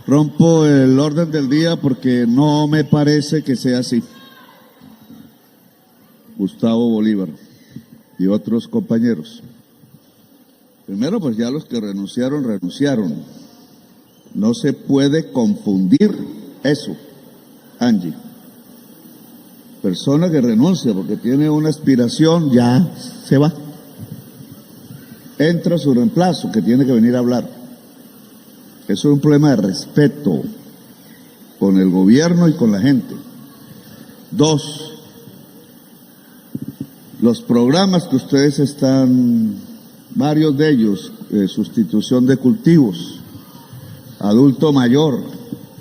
Rompo el orden del día porque no me parece que sea así. Gustavo Bolívar y otros compañeros. Primero, pues ya los que renunciaron, renunciaron. No se puede confundir eso, Angie. Persona que renuncia porque tiene una aspiración, ya se va. Entra su reemplazo, que tiene que venir a hablar. Eso es un problema de respeto con el gobierno y con la gente. Dos, los programas que ustedes están, varios de ellos, sustitución de cultivos, adulto mayor,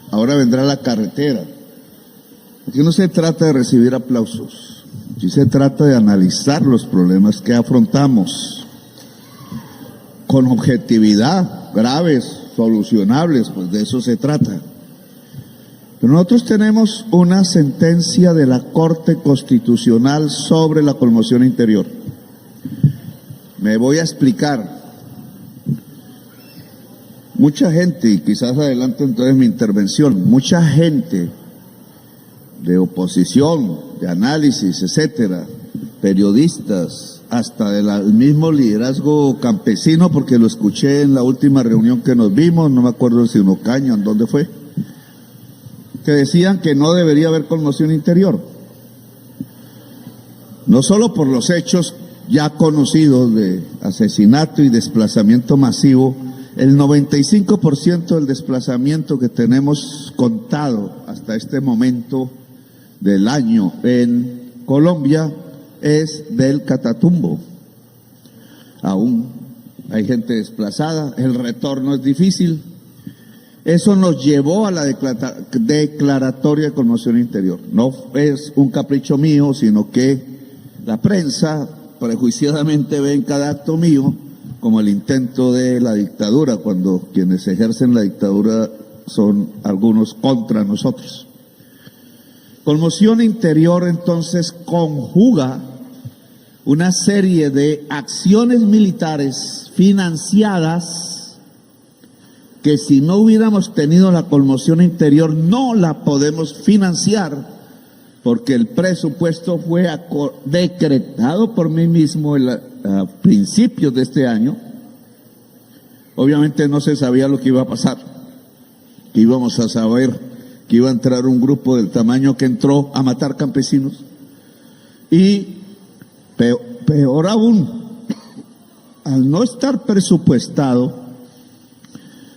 ahora vendrá la carretera. Aquí no se trata de recibir aplausos, aquí se trata de analizar los problemas que afrontamos con objetividad, graves, solucionables, pues de eso se trata. Pero nosotros tenemos una sentencia de la Corte Constitucional sobre la conmoción interior. Me voy a explicar. Mucha gente, y quizás adelante entonces mi intervención, mucha gente de oposición, de análisis, etcétera, periodistas, hasta del mismo liderazgo campesino, porque lo escuché en la última reunión que nos vimos, no me acuerdo si en Ocaña, en dónde fue, que decían que no debería haber conmoción interior. No solo por los hechos ya conocidos de asesinato y desplazamiento masivo, el 95% del desplazamiento que tenemos contado hasta este momento del año en Colombia es del Catatumbo. Aún hay gente desplazada, el retorno es difícil. Eso nos llevó a la declaratoria de conmoción interior. No es un capricho mío, sino que la prensa prejuiciadamente ve en cada acto mío como el intento de la dictadura, cuando quienes ejercen la dictadura son algunos contra nosotros. Conmoción interior entonces conjuga una serie de acciones militares financiadas que si no hubiéramos tenido la conmoción interior no la podemos financiar, porque el presupuesto fue decretado por mí mismo a principios de este año. Obviamente no se sabía lo que iba a pasar, que íbamos a saber que iba a entrar un grupo del tamaño que entró a matar campesinos. Y peor aún, al no estar presupuestado,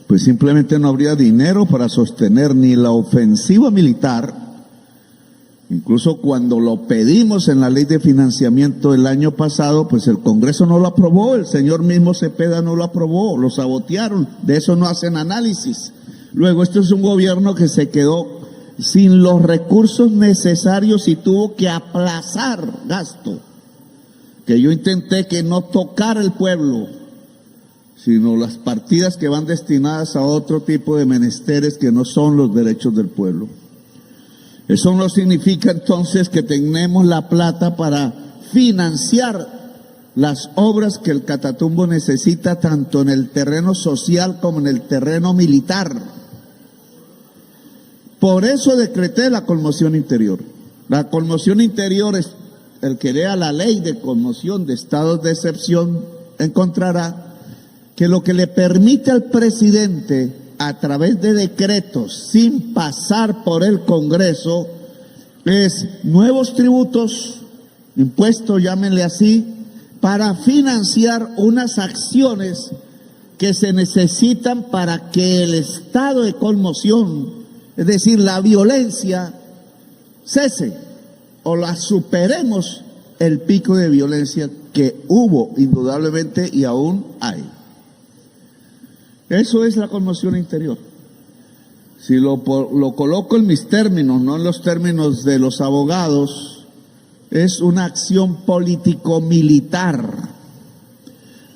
pues simplemente no habría dinero para sostener ni la ofensiva militar. Incluso cuando lo pedimos en la ley de financiamiento el año pasado, pues el Congreso no lo aprobó, el señor mismo Cepeda no lo aprobó, lo sabotearon, de eso no hacen análisis. Luego, esto es un gobierno que se quedó sin los recursos necesarios y tuvo que aplazar gasto, que yo intenté que no tocara el pueblo, sino las partidas que van destinadas a otro tipo de menesteres que no son los derechos del pueblo. Eso no significa entonces que tenemos la plata para financiar las obras que el Catatumbo necesita, tanto en el terreno social como en el terreno militar. Por eso decreté la conmoción interior. La conmoción interior es, el que lea la ley de conmoción de estados de excepción encontrará que lo que le permite al presidente a través de decretos sin pasar por el Congreso es nuevos tributos, impuestos, llámenle así, para financiar unas acciones que se necesitan para que el estado de conmoción, es decir, la violencia, cese o la superemos el pico de violencia que hubo indudablemente y aún hay. Eso es la conmoción interior. Si lo coloco en mis términos, no en los términos de los abogados, es una acción político-militar.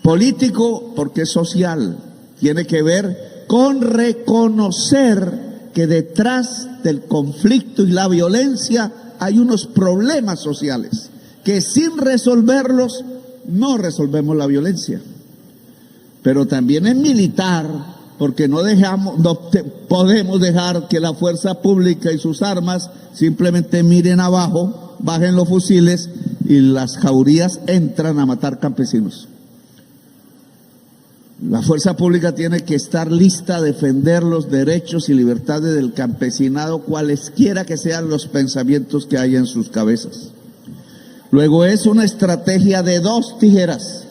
Político porque es social, tiene que ver con reconocer que detrás del conflicto y la violencia hay unos problemas sociales, que sin resolverlos no resolvemos la violencia. Pero también es militar porque no podemos dejar que la fuerza pública y sus armas simplemente miren abajo, bajen los fusiles y las jaurías entran a matar campesinos. La fuerza pública tiene que estar lista a defender los derechos y libertades del campesinado, cualesquiera que sean los pensamientos que hay en sus cabezas. Luego es una estrategia de dos tijeras.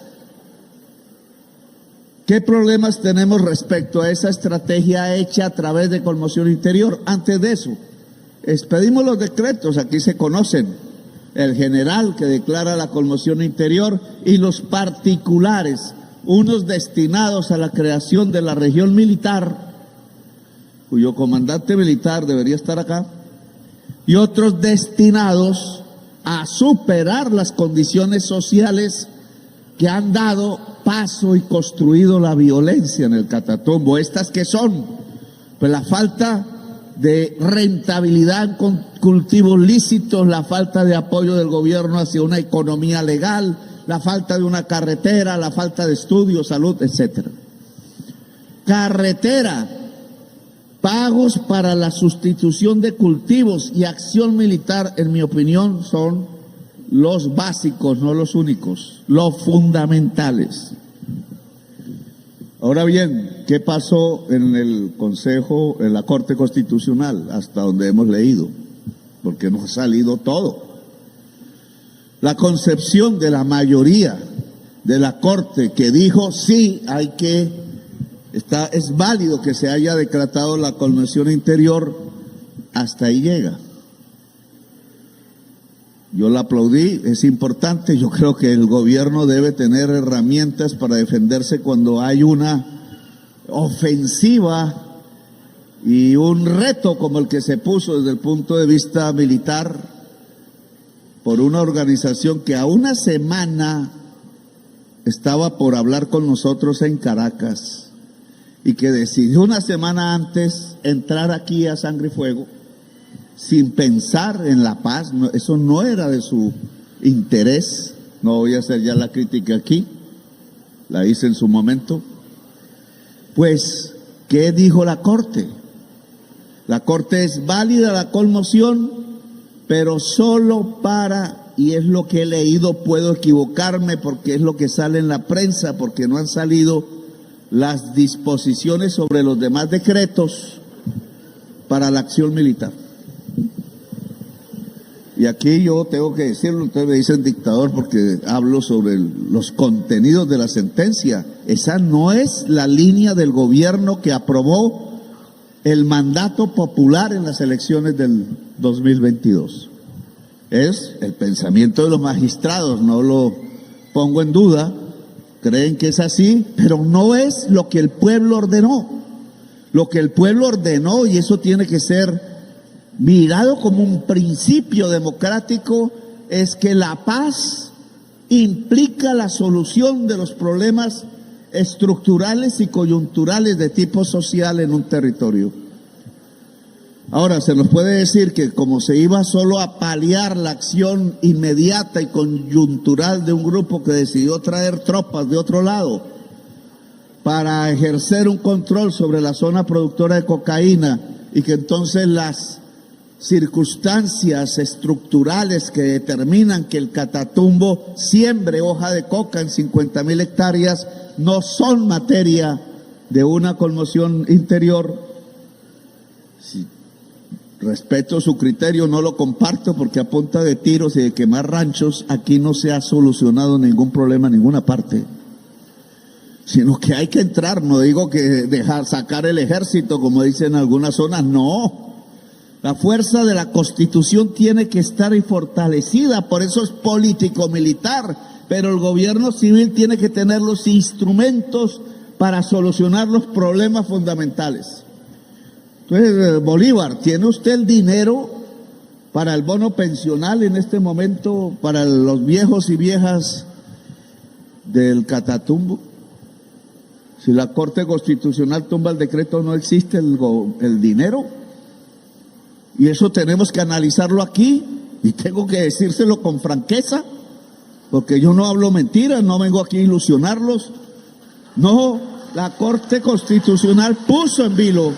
¿Qué problemas tenemos respecto a esa estrategia hecha a través de Conmoción Interior? Antes de eso, expedimos los decretos, aquí se conocen, el general que declara la Conmoción Interior y los particulares, unos destinados a la creación de la región militar, cuyo comandante militar debería estar acá, y otros destinados a superar las condiciones sociales que han dado paso y construido la violencia en el Catatumbo. ¿Estas qué son? Pues la falta de rentabilidad con cultivos lícitos, la falta de apoyo del gobierno hacia una economía legal, la falta de una carretera, la falta de estudio, salud, etcétera. Carretera, pagos para la sustitución de cultivos y acción militar, en mi opinión, son los básicos, no los únicos, los fundamentales. Ahora bien, ¿qué pasó en el Consejo, en la Corte Constitucional, hasta donde hemos leído? Porque no ha salido todo. La concepción de la mayoría de la Corte que dijo sí, es válido que se haya decretado la Conmoción Interior, hasta ahí llega. Yo la aplaudí, es importante, yo creo que el gobierno debe tener herramientas para defenderse cuando hay una ofensiva y un reto como el que se puso desde el punto de vista militar por una organización que a una semana estaba por hablar con nosotros en Caracas y que decidió una semana antes entrar aquí a Sangre y Fuego sin pensar en la paz. Eso no era de su interés. No voy a hacer ya la crítica aquí, la hice en su momento. Pues, ¿qué dijo la Corte? La Corte es válida la conmoción, pero solo para, y es lo que he leído, puedo equivocarme porque es lo que sale en la prensa, porque no han salido las disposiciones sobre los demás decretos para la acción militar. Y aquí yo tengo que decirlo, ustedes me dicen dictador porque hablo sobre los contenidos de la sentencia. Esa no es la línea del gobierno que aprobó el mandato popular en las elecciones del 2022. Es el pensamiento de los magistrados, no lo pongo en duda, creen que es así, pero no es lo que el pueblo ordenó. Lo que el pueblo ordenó, y eso tiene que ser mirado como un principio democrático, es que la paz implica la solución de los problemas estructurales y coyunturales de tipo social en un territorio. Ahora, se nos puede decir que como se iba solo a paliar la acción inmediata y coyuntural de un grupo que decidió traer tropas de otro lado para ejercer un control sobre la zona productora de cocaína, y que entonces las circunstancias estructurales que determinan que el Catatumbo siembre hoja de coca en 50.000 hectáreas no son materia de una conmoción interior. Sí, respeto su criterio, no lo comparto, porque a punta de tiros y de quemar ranchos aquí no se ha solucionado ningún problema en ninguna parte, sino que hay que entrar. No digo que sacar el ejército como dicen en algunas zonas, no. La fuerza de la Constitución tiene que estar fortalecida, por eso es político-militar, pero el gobierno civil tiene que tener los instrumentos para solucionar los problemas fundamentales. Entonces, Bolívar, ¿tiene usted el dinero para el bono pensional en este momento para los viejos y viejas del Catatumbo? Si la Corte Constitucional tumba el decreto, no existe el dinero. Y eso tenemos que analizarlo aquí, y tengo que decírselo con franqueza, porque yo no hablo mentiras, no vengo aquí a ilusionarlos. No, la Corte Constitucional puso en vilo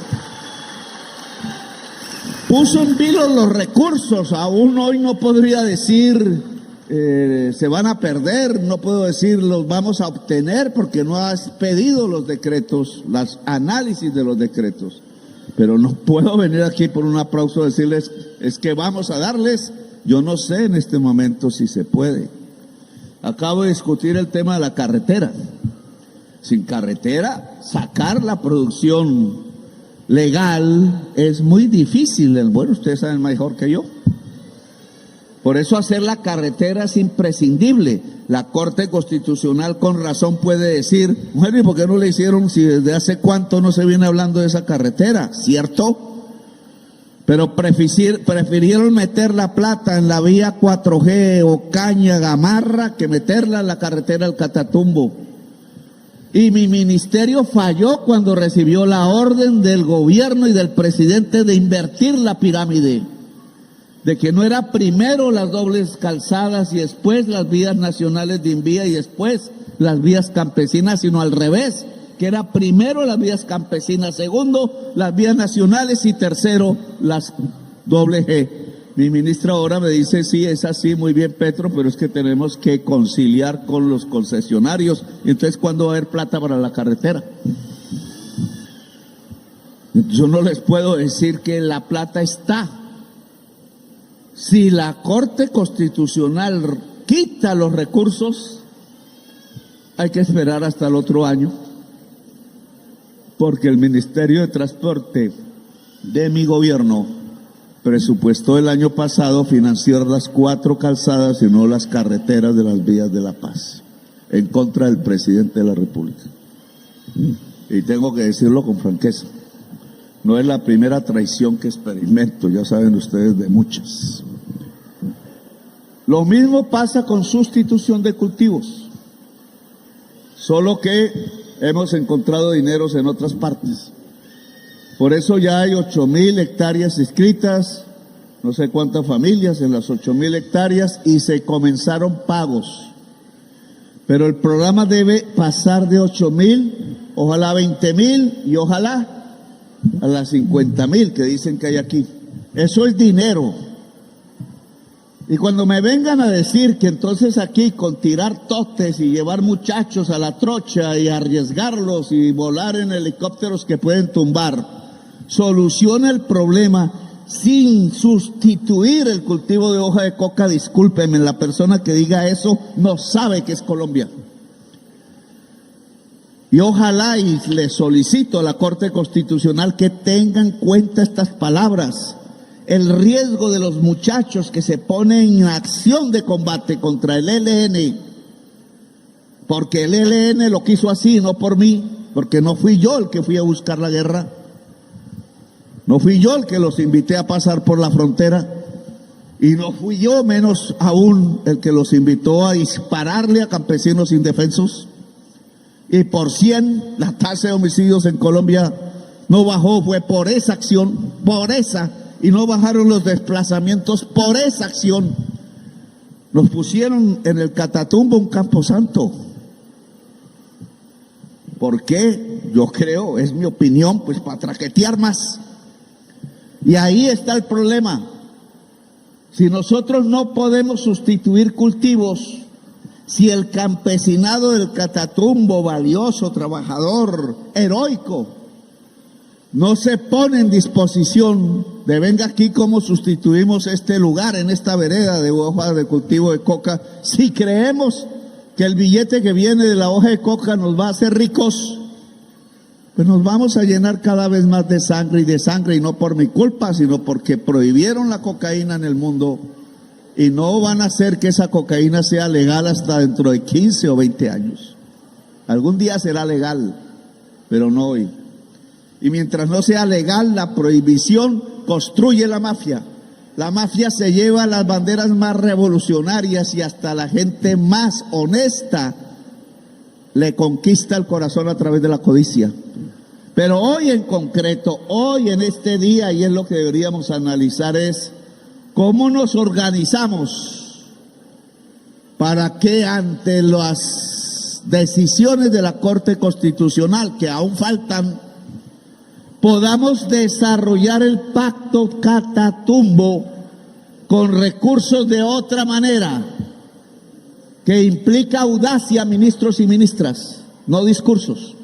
los recursos. Aún hoy no podría decir se van a perder, no puedo decir los vamos a obtener porque no has pedido los decretos, los análisis de los decretos. Pero no puedo venir aquí por un aplauso a decirles es que vamos a darles. Yo no sé en este momento si se puede. Acabo de discutir el tema de la carretera. Sin carretera, sacar la producción legal es muy difícil. Bueno, ustedes saben mejor que yo. Por eso hacer la carretera es imprescindible. La Corte Constitucional con razón puede decir, bueno, ¿y por qué no le hicieron si desde hace cuánto no se viene hablando de esa carretera? ¿Cierto? Pero prefirieron meter la plata en la vía 4G o Caña Gamarra que meterla en la carretera del Catatumbo. Y mi ministerio falló cuando recibió la orden del gobierno y del presidente de invertir la pirámide, de que no era primero las dobles calzadas y después las vías nacionales de Invía y después las vías campesinas, sino al revés, que era primero las vías campesinas, segundo las vías nacionales y tercero las doble G. Mi ministra ahora me dice, sí, es así, muy bien, Petro, pero es que tenemos que conciliar con los concesionarios. Entonces, ¿cuándo va a haber plata para la carretera? Yo no les puedo decir que la plata está. Si la Corte Constitucional quita los recursos, hay que esperar hasta el otro año, porque el Ministerio de Transporte de mi gobierno presupuestó el año pasado financiar las 4 calzadas y no las carreteras de las vías de La Paz, en contra del presidente de la República. Y tengo que decirlo con franqueza, no es la primera traición que experimento, ya saben ustedes de muchas. Lo mismo pasa con sustitución de cultivos, solo que hemos encontrado dineros en otras partes. Por eso ya hay 8,000 hectáreas inscritas, no sé cuántas familias en las 8,000 hectáreas y se comenzaron pagos. Pero el programa debe pasar de 8,000, ojalá 20,000 y ojalá a las 50,000 que dicen que hay aquí. Eso es dinero. Y cuando me vengan a decir que entonces aquí con tirar totes y llevar muchachos a la trocha y arriesgarlos y volar en helicópteros que pueden tumbar, soluciona el problema sin sustituir el cultivo de hoja de coca, discúlpenme, la persona que diga eso no sabe qué es Colombia. Y ojalá, y le solicito a la Corte Constitucional que tenga en cuenta estas palabras, el riesgo de los muchachos que se ponen en acción de combate contra el ELN, porque el ELN lo quiso así, no por mí, porque no fui yo el que fui a buscar la guerra, no fui yo el que los invité a pasar por la frontera, y no fui yo menos aún el que los invitó a dispararle a campesinos indefensos. Y por 100 la tasa de homicidios en Colombia no bajó, fue por esa acción, por esa, y no bajaron los desplazamientos por esa acción. Nos pusieron en el Catatumbo un camposanto. ¿Por qué? Yo creo, es mi opinión, pues para traquetear más. Y ahí está el problema. Si nosotros no podemos sustituir cultivos, si el campesinado del Catatumbo, valioso, trabajador, heroico, no se pone en disposición de venga aquí cómo sustituimos este lugar en esta vereda de hoja de cultivo de coca, si creemos que el billete que viene de la hoja de coca nos va a hacer ricos, pues nos vamos a llenar cada vez más de sangre, y no por mi culpa, sino porque prohibieron la cocaína en el mundo y no van a hacer que esa cocaína sea legal hasta dentro de 15 o 20 años. Algún día será legal, pero no hoy. Y mientras no sea legal, la prohibición construye la mafia. La mafia se lleva las banderas más revolucionarias y hasta la gente más honesta le conquista el corazón a través de la codicia. Pero hoy en concreto, hoy en este día, y es lo que deberíamos analizar, es cómo nos organizamos para que ante las decisiones de la Corte Constitucional, que aún faltan, podamos desarrollar el pacto Catatumbo con recursos de otra manera, que implica audacia, ministros y ministras, no discursos,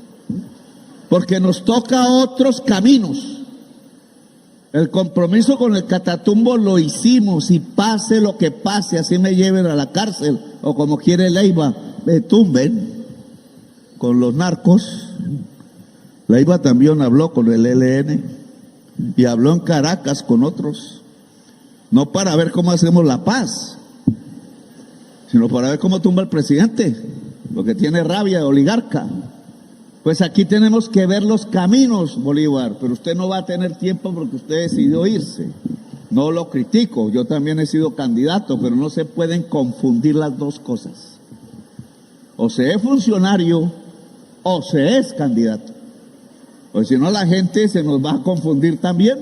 porque nos toca otros caminos. El compromiso con el Catatumbo lo hicimos, y pase lo que pase, así me lleven a la cárcel, o como quiere Leiva, me tumben con los narcos. Leiva también habló con el ELN y habló en Caracas con otros, no para ver cómo hacemos la paz, sino para ver cómo tumba el presidente, porque tiene rabia de oligarca. Pues aquí tenemos que ver los caminos, Bolívar, pero usted no va a tener tiempo porque usted decidió irse. No lo critico, yo también he sido candidato, pero no se pueden confundir las dos cosas. O se es funcionario o se es candidato. Pues si no, la gente se nos va a confundir también.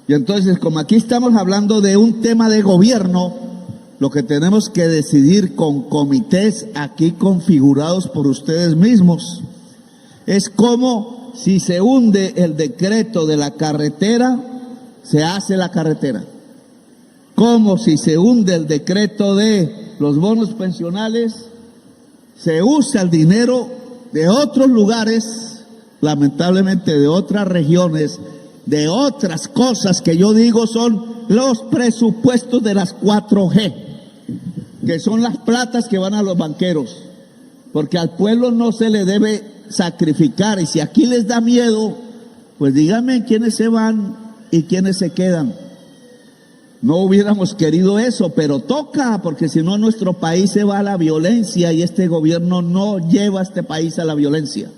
Y entonces, como aquí estamos hablando de un tema de gobierno, lo que tenemos que decidir con comités aquí configurados por ustedes mismos es cómo, si se hunde el decreto de la carretera, se hace la carretera. Cómo, si se hunde el decreto de los bonos pensionales, se usa el dinero de otros lugares, lamentablemente de otras regiones, de otras cosas que yo digo son los presupuestos de las 4G, que son las platas que van a los banqueros, porque al pueblo no se le debe sacrificar. Y si aquí les da miedo, pues díganme quiénes se van y quiénes se quedan. No hubiéramos querido eso, pero toca, porque si no nuestro país se va a la violencia, y este gobierno no lleva a este país a la violencia.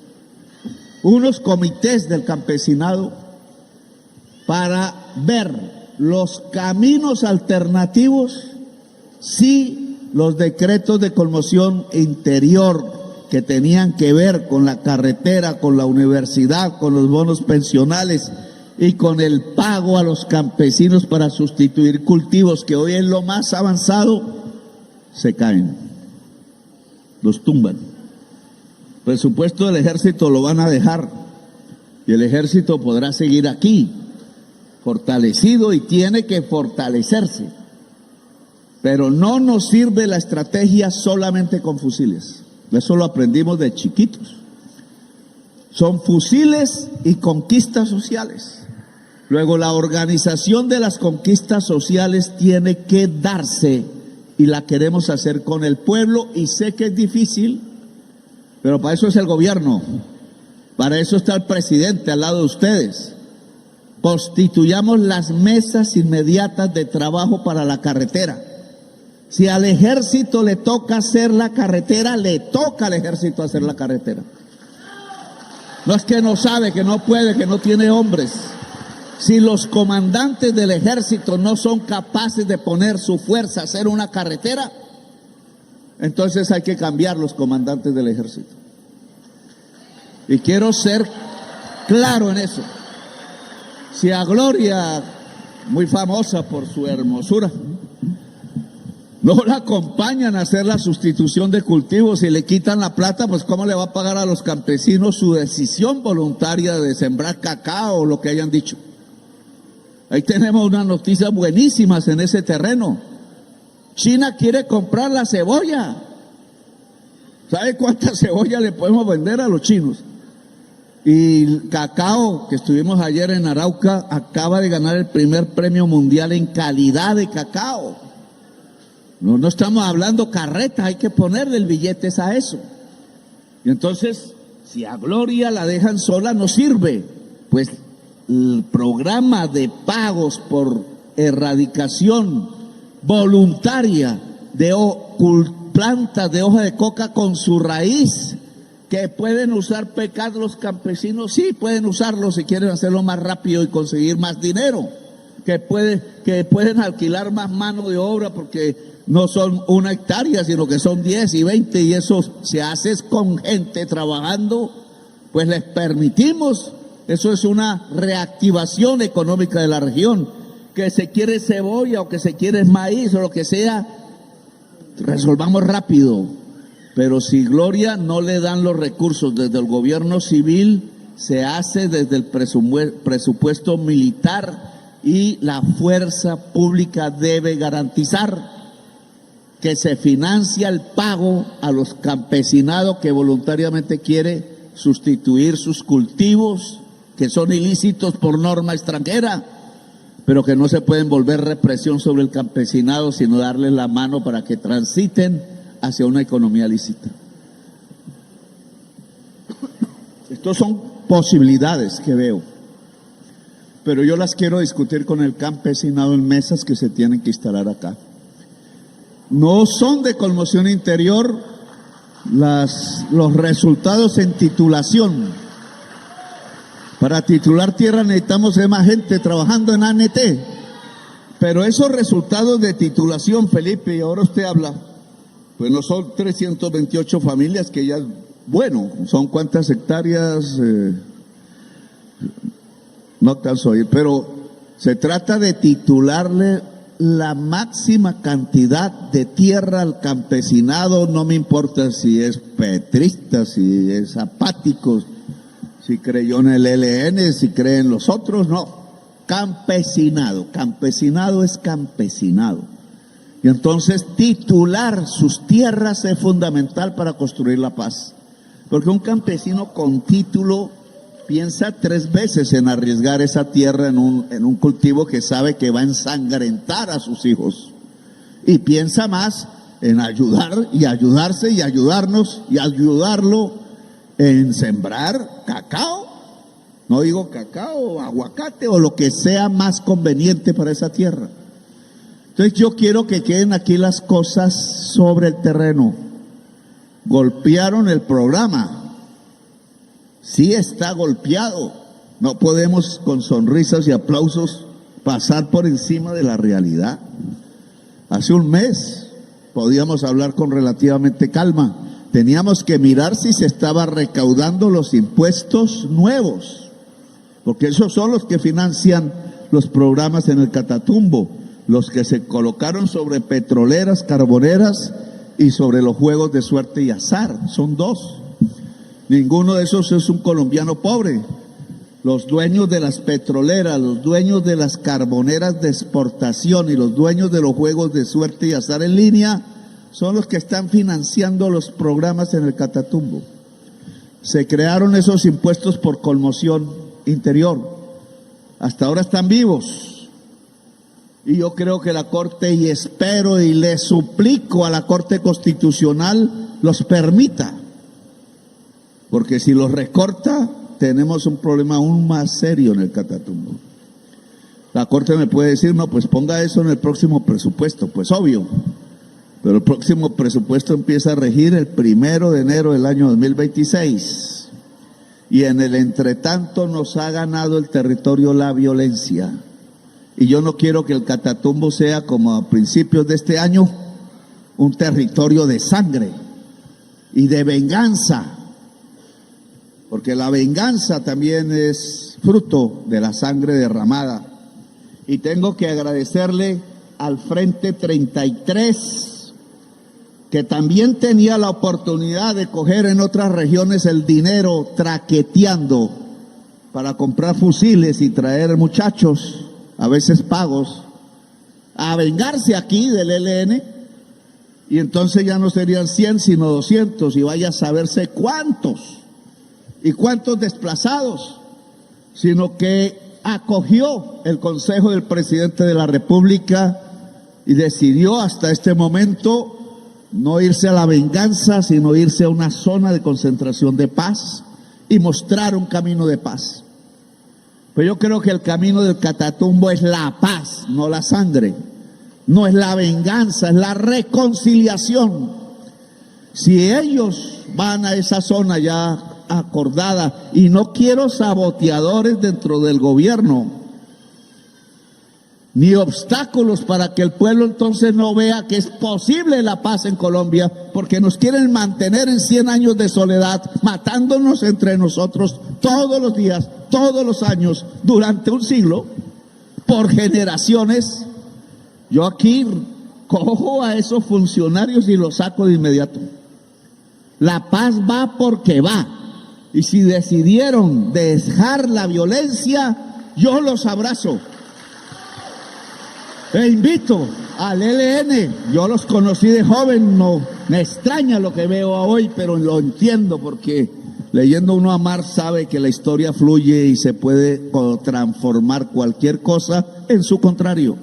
Unos comités del campesinado para ver los caminos alternativos, si los decretos de conmoción interior que tenían que ver con la carretera, con la universidad, con los bonos pensionales y con el pago a los campesinos para sustituir cultivos, que hoy es lo más avanzado, se caen, los tumban. Presupuesto del ejército lo van a dejar, y el ejército podrá seguir aquí, fortalecido, y tiene que fortalecerse. Pero no nos sirve la estrategia solamente con fusiles. Eso lo aprendimos de chiquitos. Son fusiles y conquistas sociales. Luego, la organización de las conquistas sociales tiene que darse, y la queremos hacer con el pueblo, y sé que es difícil, pero para eso es el gobierno, para eso está el presidente al lado de ustedes. Constituyamos las mesas inmediatas de trabajo para la carretera. Si al ejército le toca hacer la carretera, le toca al ejército hacer la carretera. No es que no sabe, que no puede, que no tiene hombres. Si los comandantes del ejército no son capaces de poner su fuerza a hacer una carretera, entonces hay que cambiar los comandantes del ejército. Y quiero ser claro en eso. Si a Gloria, muy famosa por su hermosura, no la acompañan a hacer la sustitución de cultivos y le quitan la plata, pues ¿cómo le va a pagar a los campesinos su decisión voluntaria de sembrar cacao o lo que hayan dicho? Ahí tenemos unas noticias buenísimas en ese terreno. China quiere comprar la cebolla. ¿Sabe cuánta cebolla le podemos vender a los chinos? Y el cacao, que estuvimos ayer en Arauca, acaba de ganar el primer premio mundial en calidad de cacao. No estamos hablando carretas, hay que ponerle el billete a eso. Y entonces, si a Gloria la dejan sola, no sirve. Pues el programa de pagos por erradicación voluntaria de plantas de hoja de coca con su raíz, que pueden usar PECAD los campesinos, sí, pueden usarlo si quieren hacerlo más rápido y conseguir más dinero, que pueden alquilar más mano de obra, porque no son 1 hectárea, sino que son 10 y 20, y eso se hace con gente trabajando, pues les permitimos. Eso es una reactivación económica de la región. Que se quiere cebolla o que se quiere maíz o lo que sea, resolvamos rápido. Pero si Gloria no le dan los recursos desde el gobierno civil, se hace desde el presupuesto militar, y la fuerza pública debe garantizar que se financia el pago a los campesinados que voluntariamente quiere sustituir sus cultivos, que son ilícitos por norma extranjera, pero que no se pueden volver represión sobre el campesinado, sino darle la mano para que transiten hacia una economía lícita. Estos son posibilidades que veo, pero yo las quiero discutir con el campesinado en mesas que se tienen que instalar acá. No son de conmoción interior los resultados en titulación. Para titular tierra necesitamos más gente trabajando en ANT, pero esos resultados de titulación, Felipe, y ahora usted habla, pues no son 328 familias, que ya, bueno, son cuántas hectáreas, no alcanzo a ir, pero se trata de titularle la máxima cantidad de tierra al campesinado. No me importa si es petrista, si es apático, si creyó en el ELN, si cree en los otros, no. Campesinado, campesinado es campesinado. Y entonces titular sus tierras es fundamental para construir la paz. Porque un campesino con título piensa 3 veces en arriesgar esa tierra en un cultivo que sabe que va a ensangrentar a sus hijos. Y piensa más en ayudar y ayudarse y ayudarnos y ayudarlo en sembrar cacao. No digo cacao, aguacate o lo que sea más conveniente para esa tierra. Entonces yo quiero que queden aquí las cosas sobre el terreno. Golpearon el programa. Sí está golpeado. No podemos con sonrisas y aplausos pasar por encima de la realidad. Hace un mes podíamos hablar con relativamente calma. Teníamos que mirar si se estaba recaudando los impuestos nuevos, porque esos son los que financian los programas en el Catatumbo, los que se colocaron sobre petroleras, carboneras y sobre los juegos de suerte y azar. Son 2. Ninguno de esos es un colombiano pobre. Los dueños de las petroleras, los dueños de las carboneras de exportación y los dueños de los juegos de suerte y azar en línea son los que están financiando los programas en el Catatumbo. Se crearon esos impuestos por conmoción interior. Hasta ahora están vivos. Y yo creo que la Corte, y espero y le suplico a la Corte Constitucional, los permita. Porque si los recorta, tenemos un problema aún más serio en el Catatumbo. La Corte me puede decir, no, pues ponga eso en el próximo presupuesto. Pues obvio, pero el próximo presupuesto empieza a regir el 1 de enero del año 2026. Y en el entretanto nos ha ganado el territorio la violencia. Y yo no quiero que el Catatumbo sea, como a principios de este año, un territorio de sangre y de venganza. Porque la venganza también es fruto de la sangre derramada. Y tengo que agradecerle al Frente 33, que también tenía la oportunidad de coger en otras regiones el dinero traqueteando para comprar fusiles y traer muchachos, a veces pagos, a vengarse aquí del ELN. Y entonces ya no serían 100 sino 200, y vaya a saberse cuántos. ¿Y cuántos desplazados? Sino que acogió el consejo del presidente de la República y decidió hasta este momento no irse a la venganza, sino irse a una zona de concentración de paz y mostrar un camino de paz. Pero yo creo que el camino del Catatumbo es la paz, no la sangre. No es la venganza, es la reconciliación. Si ellos van a esa zona ya acordada, y no quiero saboteadores dentro del gobierno, ni obstáculos para que el pueblo entonces no vea que es posible la paz en Colombia, porque nos quieren mantener en 100 años de soledad, matándonos entre nosotros todos los días, todos los años, durante un siglo, por generaciones. Yo aquí cojo a esos funcionarios y los saco de inmediato. La paz va porque va. Y si decidieron dejar la violencia, yo los abrazo. E invito al ELN, yo los conocí de joven, no me extraña lo que veo hoy, pero lo entiendo porque leyendo uno a Marx sabe que la historia fluye y se puede transformar cualquier cosa en su contrario.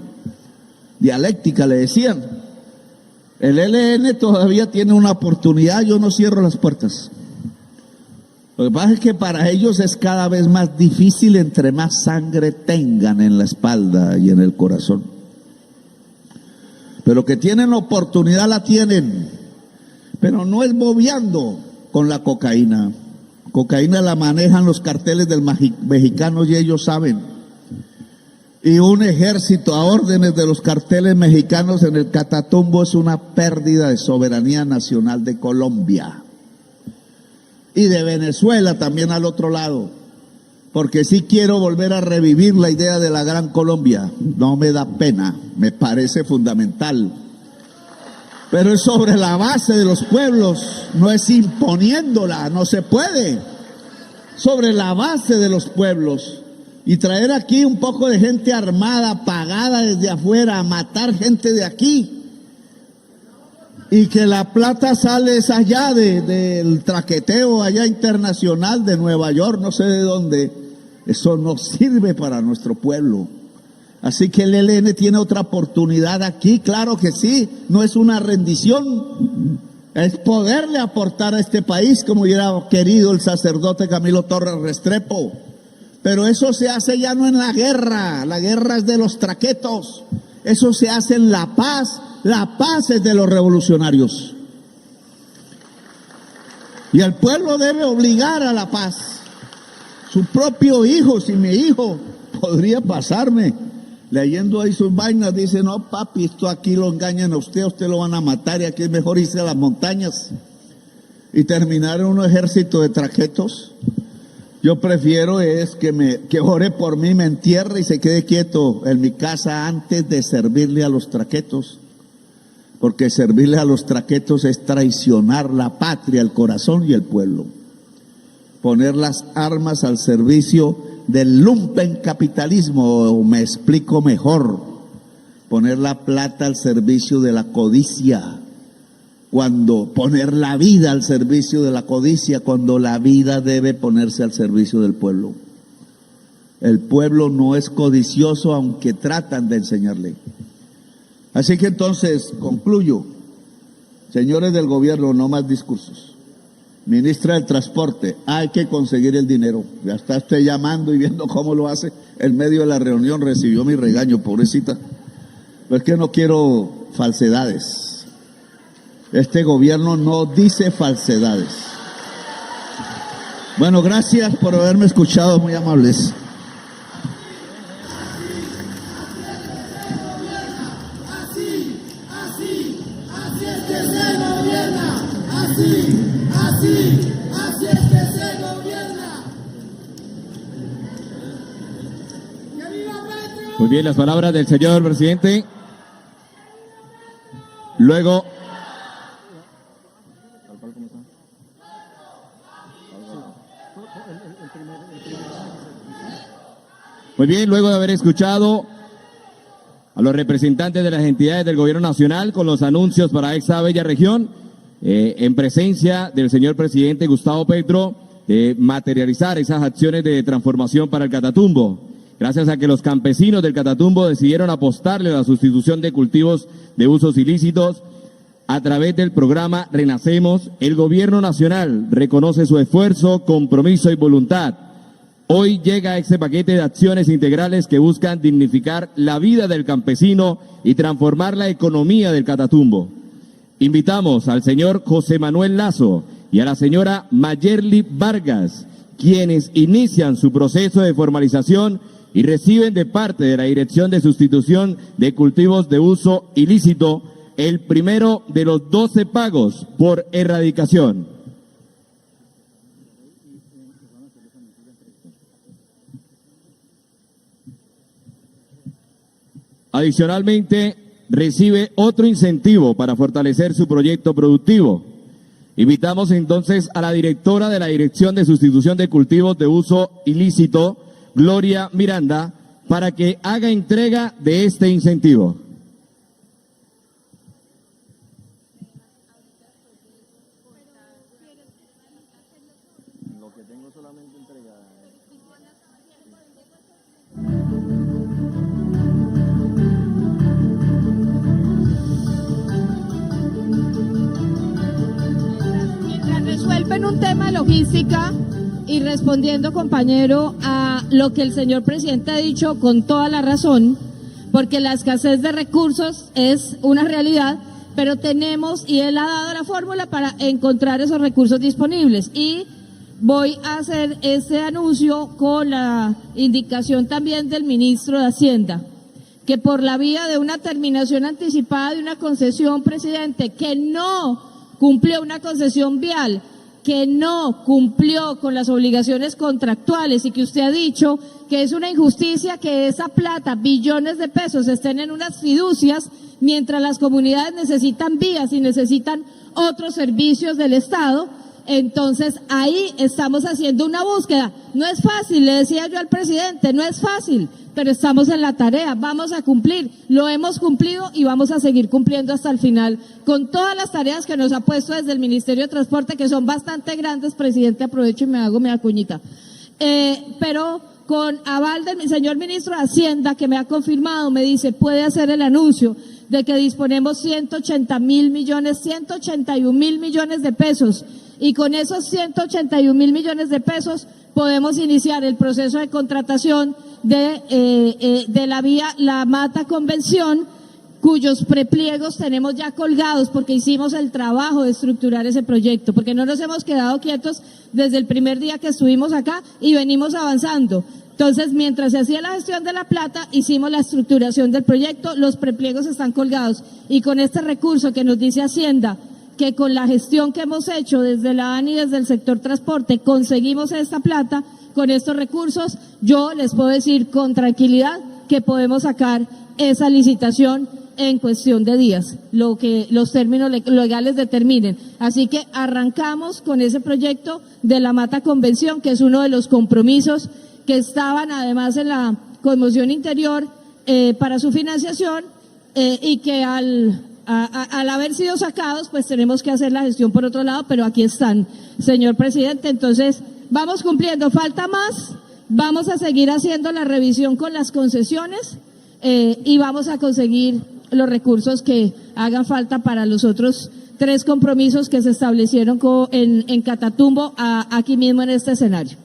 Dialéctica le decían. El ELN todavía tiene una oportunidad, yo no cierro las puertas. Lo que pasa es que para ellos es cada vez más difícil entre más sangre tengan en la espalda y en el corazón. Pero que tienen oportunidad la tienen, pero no es bobeando con la cocaína. Cocaína la manejan los carteles del mexicanos y ellos saben. Y un ejército a órdenes de los carteles mexicanos en el Catatumbo es una pérdida de soberanía nacional de Colombia. Y de Venezuela también al otro lado, porque sí quiero volver a revivir la idea de la Gran Colombia. No me da pena, me parece fundamental. Pero es sobre la base de los pueblos, no es imponiéndola, no se puede. Sobre la base de los pueblos. Y traer aquí un poco de gente armada, pagada desde afuera, a matar gente de aquí. Y que la plata sale allá del traqueteo allá internacional de Nueva York, no sé de dónde. Eso no sirve para nuestro pueblo. Así que el ELN tiene otra oportunidad aquí, claro que sí, no es una rendición, es poderle aportar a este país como hubiera querido el sacerdote Camilo Torres Restrepo. Pero eso se hace ya no en la guerra es de los traquetos, eso se hace en la paz es de los revolucionarios. Y el pueblo debe obligar a la paz. Su propio hijo, si mi hijo podría pasarme, leyendo ahí sus vainas, dice, no papi, esto aquí lo engañan a usted lo van a matar y aquí es mejor irse a las montañas y terminar en un ejército de traquetos. Yo prefiero es que ore por mí, me entierre y se quede quieto en mi casa antes de servirle a los traquetos. Porque servirle a los traquetos es traicionar la patria, el corazón y el pueblo. Poner las armas al servicio del lumpencapitalismo, o me explico mejor, poner la plata al servicio de la codicia, cuando poner la vida al servicio de la codicia, cuando la vida debe ponerse al servicio del pueblo. El pueblo no es codicioso, aunque tratan de enseñarle. Así que entonces, concluyo, señores del gobierno, no más discursos. Ministra del Transporte, hay que conseguir el dinero. Ya está usted llamando y viendo cómo lo hace. En medio de la reunión recibió mi regaño, pobrecita. Pero es que no quiero falsedades. Este gobierno no dice falsedades. Bueno, gracias por haberme escuchado, muy amables. Así es que se gobierna. Muy bien, las palabras del señor presidente. Luego. Muy bien, luego de haber escuchado a los representantes de las entidades del gobierno nacional con los anuncios para esta bella región, en presencia del señor presidente Gustavo Petro, materializar esas acciones de transformación para el Catatumbo. Gracias a que los campesinos del Catatumbo decidieron apostarle a la sustitución de cultivos de usos ilícitos, a través del programa Renacemos, el gobierno nacional reconoce su esfuerzo, compromiso y voluntad. Hoy llega este paquete de acciones integrales que buscan dignificar la vida del campesino y transformar la economía del Catatumbo. Invitamos al señor José Manuel Lazo y a la señora Mayerly Vargas, quienes inician su proceso de formalización y reciben de parte de la Dirección de Sustitución de Cultivos de Uso Ilícito el primero de los 12 pagos por erradicación. Adicionalmente, recibe otro incentivo para fortalecer su proyecto productivo. Invitamos entonces a la directora de la Dirección de Sustitución de Cultivos de Uso Ilícito, Gloria Miranda, para que haga entrega de este incentivo. Resuelven un tema de logística y respondiendo, compañero, a lo que el señor presidente ha dicho con toda la razón, porque la escasez de recursos es una realidad, pero tenemos, y él ha dado la fórmula para encontrar esos recursos disponibles. Y voy a hacer este anuncio con la indicación también del ministro de Hacienda, que por la vía de una terminación anticipada de una concesión, presidente, que no cumplió una concesión vial, que no cumplió con las obligaciones contractuales y que usted ha dicho que es una injusticia que esa plata, billones de pesos, estén en unas fiducias mientras las comunidades necesitan vías y necesitan otros servicios del Estado. Entonces ahí estamos haciendo una búsqueda. No es fácil, le decía yo al presidente, no es fácil, pero estamos en la tarea, vamos a cumplir, lo hemos cumplido y vamos a seguir cumpliendo hasta el final con todas las tareas que nos ha puesto desde el Ministerio de Transporte, que son bastante grandes, presidente, aprovecho y me hago mi cuñita. Pero con aval del señor ministro de Hacienda, que me ha confirmado, me dice, puede hacer el anuncio de que disponemos 181 mil millones de pesos, y con esos 181 mil millones de pesos podemos iniciar el proceso de contratación de la vía La Mata Convención, cuyos prepliegos tenemos ya colgados porque hicimos el trabajo de estructurar ese proyecto, porque no nos hemos quedado quietos desde el primer día que estuvimos acá y venimos avanzando. Entonces, mientras se hacía la gestión de la plata, hicimos la estructuración del proyecto, los prepliegos están colgados, y con este recurso que nos dice Hacienda, que con la gestión que hemos hecho desde la ANI y desde el sector transporte conseguimos esta plata, con estos recursos yo les puedo decir con tranquilidad que podemos sacar esa licitación en cuestión de días, lo que los términos legales determinen. Así que arrancamos con ese proyecto de La Mata Convención, que es uno de los compromisos que estaban además en la conmoción interior para su financiación, y que al haber sido sacados, pues tenemos que hacer la gestión por otro lado, pero aquí están, señor presidente. Entonces, vamos cumpliendo, falta más, vamos a seguir haciendo la revisión con las concesiones y vamos a conseguir los recursos que hagan falta para los otros 3 compromisos que se establecieron en Catatumbo, aquí mismo en este escenario.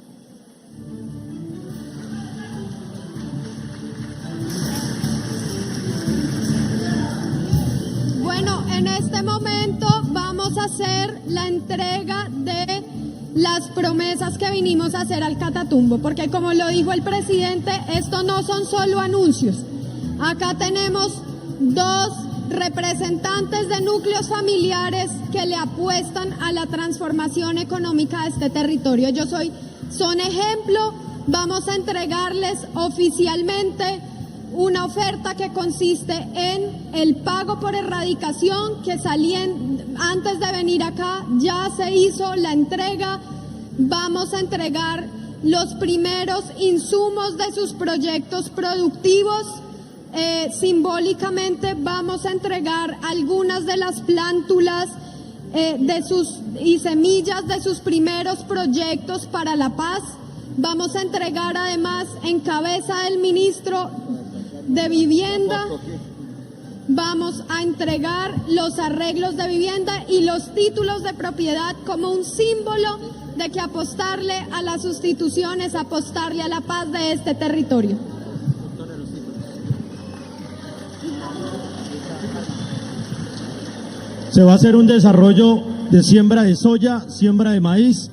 Bueno, en este momento vamos a hacer la entrega de las promesas que vinimos a hacer al Catatumbo, porque como lo dijo el presidente, esto no son solo anuncios. Acá tenemos 2 representantes de núcleos familiares que le apuestan a la transformación económica de este territorio. Son ejemplo, vamos a entregarles oficialmente una oferta que consiste en el pago por erradicación, que antes de venir acá ya se hizo la entrega. Vamos a entregar los primeros insumos de sus proyectos productivos. Simbólicamente vamos a entregar algunas de las plántulas y semillas de sus primeros proyectos para la paz. Vamos a entregar además, en cabeza del ministro de Vivienda, vamos a entregar los arreglos de vivienda y los títulos de propiedad como un símbolo de que apostarle a la sustitución es apostarle a la paz de este territorio. Se va a hacer un desarrollo de siembra de soya, siembra de maíz.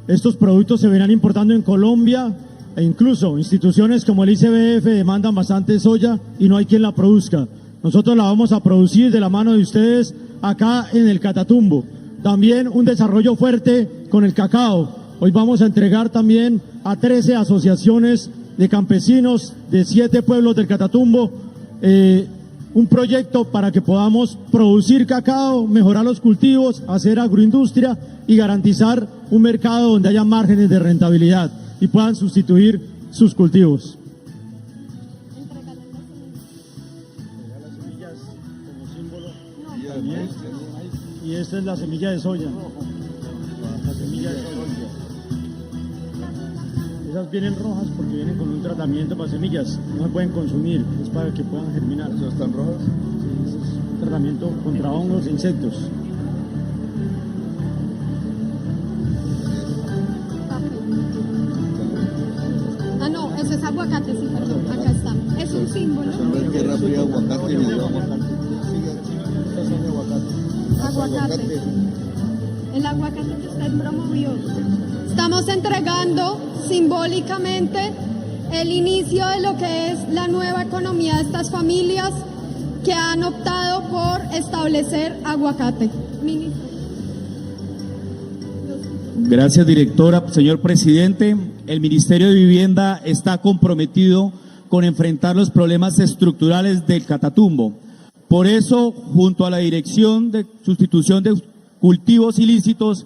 Estos productos se verán importando en Colombia, e incluso instituciones como el ICBF demandan bastante soya y no hay quien la produzca. Nosotros la vamos a producir de la mano de ustedes acá en el Catatumbo. También un desarrollo fuerte con el cacao. Hoy vamos a entregar también a 13 asociaciones de campesinos de 7 pueblos del Catatumbo un proyecto para que podamos producir cacao, mejorar los cultivos, hacer agroindustria y garantizar un mercado donde haya márgenes de rentabilidad y puedan sustituir sus cultivos. Y esta es la semilla de soya. La semilla de soya. Esas vienen rojas porque vienen con un tratamiento para semillas. No se pueden consumir, es para que puedan germinar. ¿Esas están rojas? Sí, ese es un tratamiento contra hongos e insectos. Ah, no, ese es aguacate, sí, perdón. Acá está. Es un símbolo. Tierra fría, aguacate y Aguacate. El aguacate que usted promovió. Estamos entregando simbólicamente el inicio de lo que es la nueva economía de estas familias que han optado por establecer aguacate. Ministro. Gracias, directora. Señor presidente, el Ministerio de Vivienda está comprometido con enfrentar los problemas estructurales del Catatumbo. Por eso, junto a la Dirección de Sustitución de Cultivos Ilícitos,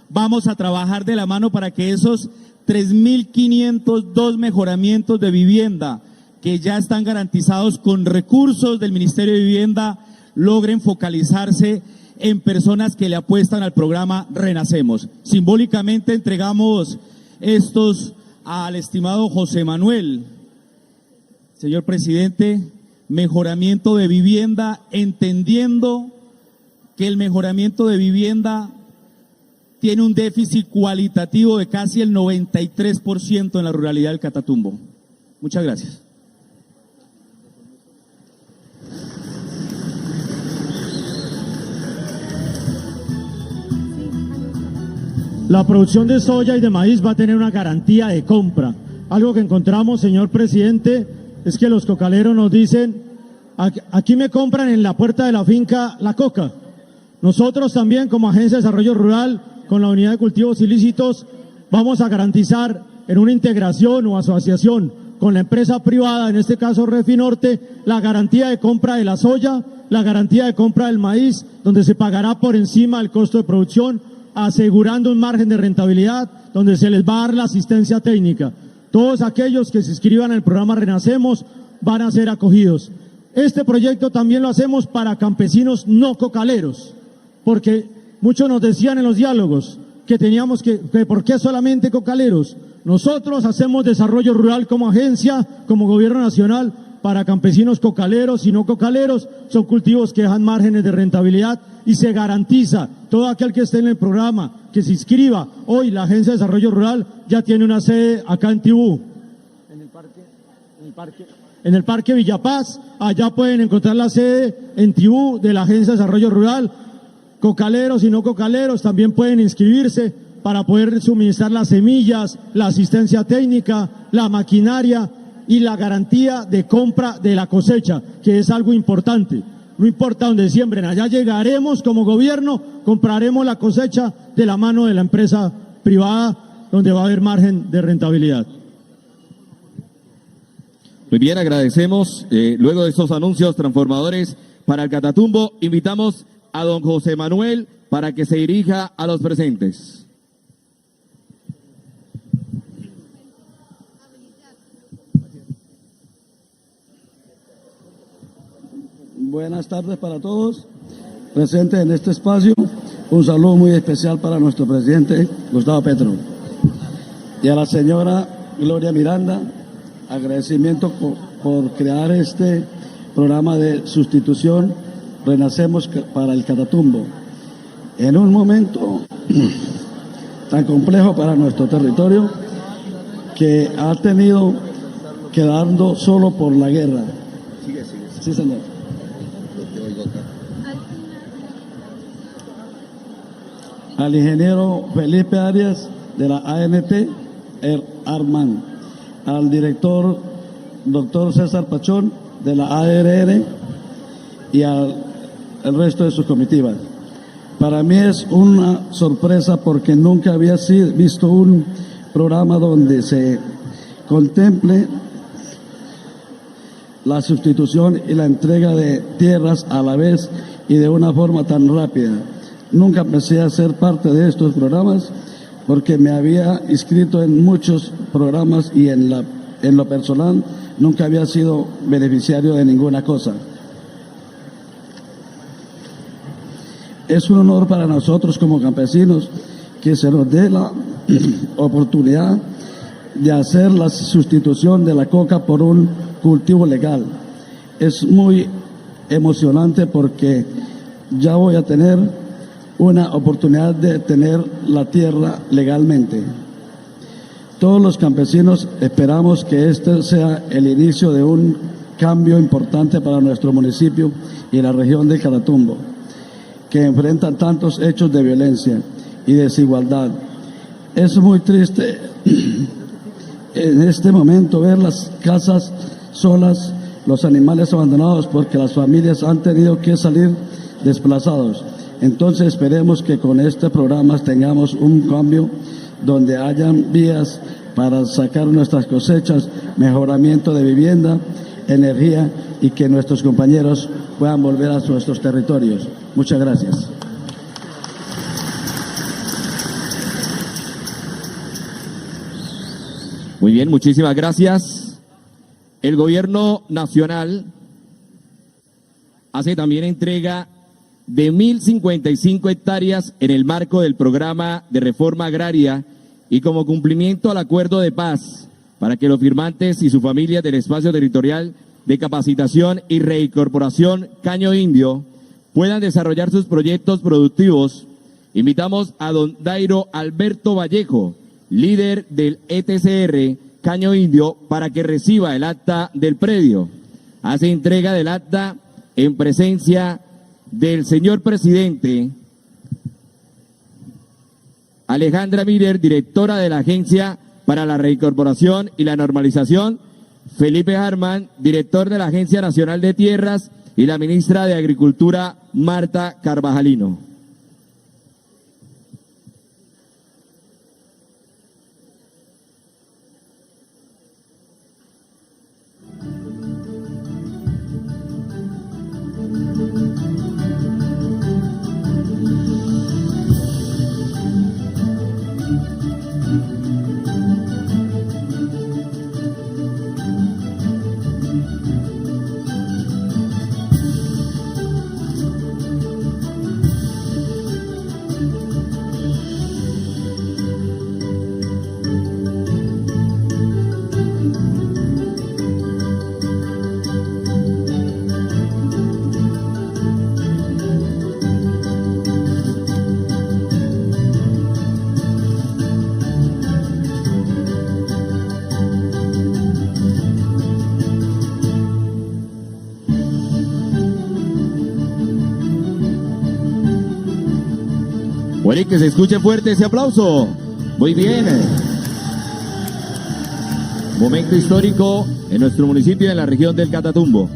vamos a trabajar de la mano para que esos 3.502 mejoramientos de vivienda que ya están garantizados con recursos del Ministerio de Vivienda logren focalizarse en personas que le apuestan al programa Renacemos. Simbólicamente entregamos estos al estimado José Manuel. Señor presidente, mejoramiento de vivienda, entendiendo que el mejoramiento de vivienda tiene un déficit cualitativo de casi el 93% en la ruralidad del Catatumbo. Muchas gracias. La producción de soya y de maíz va a tener una garantía de compra. Algo que encontramos, señor presidente, es que los cocaleros nos dicen, aquí me compran en la puerta de la finca la coca. Nosotros también, como Agencia de Desarrollo Rural, con la Unidad de Cultivos Ilícitos, vamos a garantizar en una integración o asociación con la empresa privada, en este caso Refinorte, la garantía de compra de la soya, la garantía de compra del maíz, donde se pagará por encima del costo de producción, asegurando un margen de rentabilidad, donde se les va a dar la asistencia técnica. Todos aquellos que se inscriban en el programa Renacemos van a ser acogidos. Este proyecto también lo hacemos para campesinos no cocaleros, porque muchos nos decían en los diálogos que teníamos que ¿por qué solamente cocaleros? Nosotros hacemos desarrollo rural como agencia, como gobierno nacional, para campesinos cocaleros y no cocaleros. Son cultivos que dejan márgenes de rentabilidad y se garantiza todo aquel que esté en el programa, que se inscriba. Hoy la Agencia de Desarrollo Rural ya tiene una sede acá en Tibú, en el Parque Villapaz. Allá pueden encontrar la sede en Tibú de la Agencia de Desarrollo Rural. Cocaleros y no cocaleros también pueden inscribirse para poder suministrar las semillas, la asistencia técnica, la maquinaria y la garantía de compra de la cosecha, que es algo importante. No importa dónde siembren, allá llegaremos como gobierno, compraremos la cosecha de la mano de la empresa privada, donde va a haber margen de rentabilidad. Muy bien, agradecemos. Luego de estos anuncios transformadores para el Catatumbo, invitamos a don José Manuel para que se dirija a los presentes. Buenas tardes para todos presentes en este espacio. Un saludo muy especial para nuestro presidente Gustavo Petro y a la señora Gloria Miranda. Agradecimiento por crear este programa de sustitución Renacemos para el Catatumbo en un momento tan complejo para nuestro territorio, que ha tenido quedando solo por la guerra. Sí, señor. Al ingeniero Felipe Arias de la ANT Arman, al director doctor César Pachón de la ARR y al resto de su comitiva. Para mí es una sorpresa porque nunca había visto un programa donde se contemple la sustitución y la entrega de tierras a la vez y de una forma tan rápida. Nunca pensé hacer parte de estos programas porque me había inscrito en muchos programas y en lo personal nunca había sido beneficiario de ninguna cosa. Es un honor para nosotros como campesinos que se nos dé la oportunidad de hacer la sustitución de la coca por un cultivo legal. Es muy emocionante porque ya voy a tener una oportunidad de tener la tierra legalmente. Todos los campesinos esperamos que este sea el inicio de un cambio importante para nuestro municipio y la región del Catatumbo, que enfrentan tantos hechos de violencia y desigualdad. Es muy triste en este momento ver las casas solas, los animales abandonados porque las familias han tenido que salir desplazados. Entonces esperemos que con este programa tengamos un cambio donde hayan vías para sacar nuestras cosechas, mejoramiento de vivienda, energía y que nuestros compañeros puedan volver a nuestros territorios. Muchas gracias. Muy bien, muchísimas gracias. El gobierno nacional hace también entrega de 1.055 hectáreas en el marco del programa de reforma agraria y como cumplimiento al acuerdo de paz para que los firmantes y sus familias del espacio territorial de capacitación y reincorporación Caño Indio puedan desarrollar sus proyectos productivos. Invitamos a don Dairo Alberto Vallejo, líder del ETCR Caño Indio, para que reciba el acta del predio. Hace entrega del acta en presencia del señor presidente Alejandra Miller, directora de la Agencia para la Reincorporación y la Normalización, Felipe Harman, director de la Agencia Nacional de Tierras, y la ministra de Agricultura, Marta Carvajalino. Bueno, y que se escuche fuerte ese aplauso. Muy bien. Momento histórico en nuestro municipio, en la región del Catatumbo.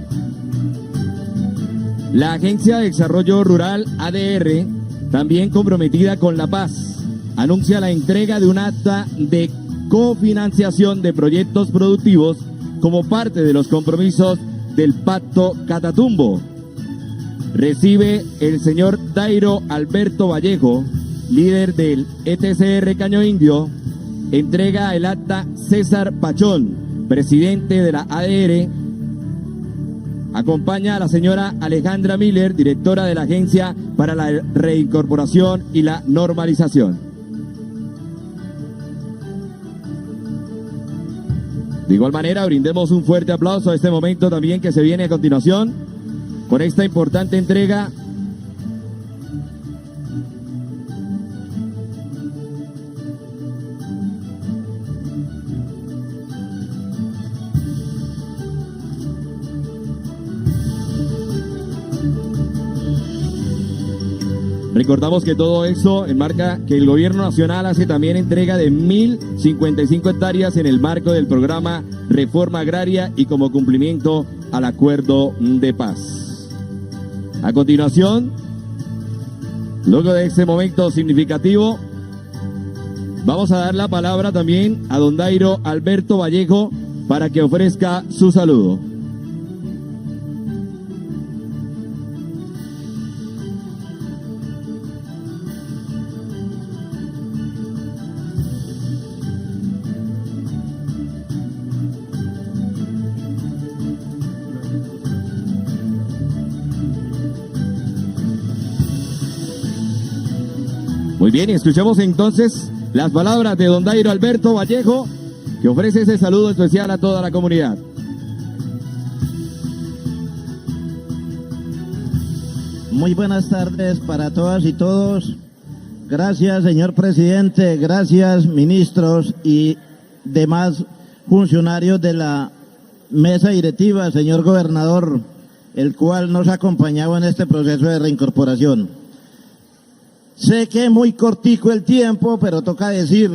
La Agencia de Desarrollo Rural, ADR, también comprometida con la paz, anuncia la entrega de un acta de cofinanciación de proyectos productivos como parte de los compromisos del Pacto Catatumbo. Recibe el señor Dairo Alberto Vallejo, líder del ETCR Caño Indio. Entrega el acta César Pachón, presidente de la ADR. Acompaña a la señora Alejandra Miller, directora de la Agencia para la Reincorporación y la Normalización. De igual manera, brindemos un fuerte aplauso a este momento también que se viene a continuación con esta importante entrega. Recordamos que todo eso enmarca que el gobierno nacional hace también entrega de 1.055 hectáreas en el marco del programa Reforma Agraria y como cumplimiento al acuerdo de paz. A continuación, luego de este momento significativo, vamos a dar la palabra también a don Dairo Alberto Vallejo para que ofrezca su saludo. Muy bien, y escuchemos entonces las palabras de don Dairo Alberto Vallejo, que ofrece ese saludo especial a toda la comunidad. Muy buenas tardes para todas y todos. Gracias, señor presidente, gracias, ministros y demás funcionarios de la mesa directiva, señor gobernador, el cual nos ha acompañado en este proceso de reincorporación. Sé que es muy cortico el tiempo, pero toca decir